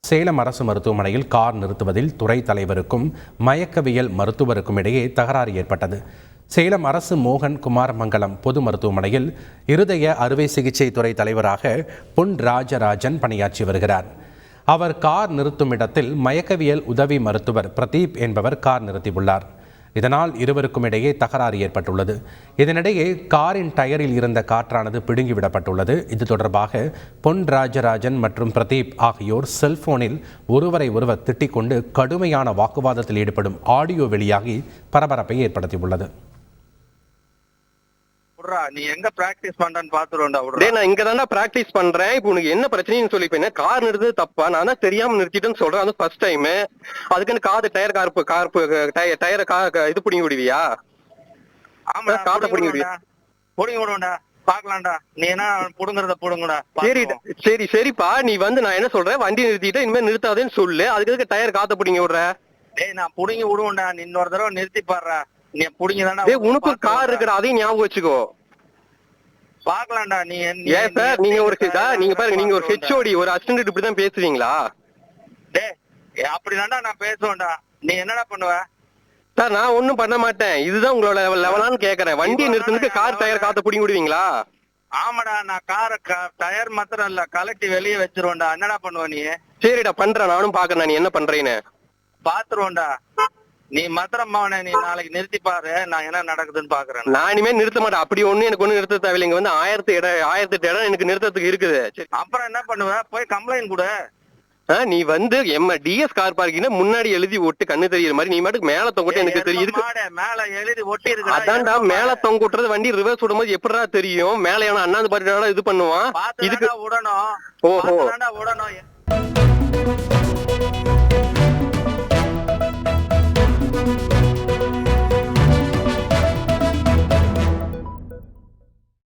சேலம் அரசு மருத்துவமனையில் கார் நிறுத்துவதில் துறை தலைவருக்கும் மயக்கவியல் மருத்துவருக்கும் இடையே தகராறு ஏற்பட்டது. சேலம் அரசு மோகன் குமாரமங்கலம் பொது மருத்துவமனையில் இருதய அறுவை சிகிச்சை துறை தலைவராக பொன் ராஜராஜன் பணியாற்றி வருகிறார். அவர் கார் நிறுத்தும் இடத்தில் மயக்கவியல் உதவி மருத்துவர் பிரதீப் என்பவர் கார் நிறுத்தியுள்ளார். இதனால் இருவருக்கும் இடையே தகராறு ஏற்பட்டுள்ளது. இதனிடையே காரின் டயரில் இருந்த காற்றானது பிடுங்கிவிடப்பட்டுள்ளது. இது தொடர்பாக பொன் ராஜராஜன் மற்றும் பிரதீப் ஆகியோர் செல்போனில் ஒருவரை ஒருவர் திட்டிக் கொண்டு கடுமையான வாக்குவாதத்தில் ஈடுபடும் ஆடியோ வெளியாகி பரபரப்பை ஏற்படுத்தியுள்ளது. நீ எங்க பிராக்டிஸ் பண்றன்னு பாத்துருவோம்டா. நான் இங்க தான்டா பிராக்டிஸ் பண்றேன். இப்போ உனக்கு என்ன பிரச்சனைன்னு சொல்லி கார் நிறுத்து தப்பா? நான் தான் தெரியாம நிறுத்திட்டேன்னு சொல்றேன். அது ஃபர்ஸ்ட் டைம். அதுக்குன்னு காது டயர் டயரை இது பிடிங்கி விடுவியா? ஆமா, காதை பிடிங்கி விடுவியா? பிடிங்கி விடுவோம்டா, பாக்கலாம்டா. நீ என்ன புடுங்குறத புடுங்குடா. சரிப்பா, நீ நான் என்ன சொல்றேன், வண்டி நிறுத்திட்டு இனிமே நிறுத்தாதேன்னு சொல்லு. அதுக்கு டயர் காத்த பிடிங்கி விடுற? நான் புடுங்கி விடுவோம்டா. நீ இன்னொரு தடவை நிறுத்தி பாடுற. நீ புடிங்கதானே. உனக்கு கார் இருக்குடா, அதையும் ஞாபகம் வச்சுக்கோ. பாக்கலாம்டா. நீ ஏன் சார், நீங்க பாருங்க, நீங்க ஒரு ஹெச்ஓடி, ஒரு அசிஸ்டன்ட் இப்படிதான் பேசுவீங்களா? அப்படிதான்டா நான் பேசுவேன்டா. நீ என்னடா பண்ணுவ? சார், நான் ஒண்ணும் பண்ண மாட்டேன். இதுதான் உங்களோட லெவலான்னு கேக்குறேன். வண்டி நிறுத்துறதுக்கு கார் டயர் காத்த பிடிங்கி விடுவீங்களா? ஆமாடா, நான் கார டயர் மாத்திரம் இல்ல, கலட்டி வெளியே வச்சிருவேன்டா. என்னடா பண்ணுவ நீ? சரிடா, பண்றேன். நானும் பாக்குறேன் நீ என்ன பண்றேன்னு. பாத்துருவோம்டா. நீ மாத்திரமாவனே, நீ நாளைக்கு நிறுத்தி பாரு, நான் என்ன நடக்குதுன்னு பாக்குறேன். நான் இனிமே நிறுத்த மாட்டேன். அப்படி எனக்கு ஒண்ணு நிறுத்த தேவையில்லை. இங்க 1008 இடம் எனக்கு நிறுத்தத்துக்கு இருக்குது. அப்புறம் என்ன பண்ணுவ? போய் கம்ப்ளைண்ட் கொடு. நீ டிஎஸ் கார் பார்க்கிங் முன்னாடி எழுதி ஒட்டு, கண்ணு தெரியுற மாதிரி. நீ மட்டும் மேல தொங்கிட்டு எனக்கு தெரியுது. மேல எழுதி ஒட்டி இருக்கு. அதான்டா, மேல தொங்குறது வண்டி ரிவர்ஸ் விடும்போது எப்படிடா தெரியும்? மேல அண்ணாந்து பாட்டு இது பண்ணுவான். இதுக்கு விடணும். ஓஹோ, விடணும்.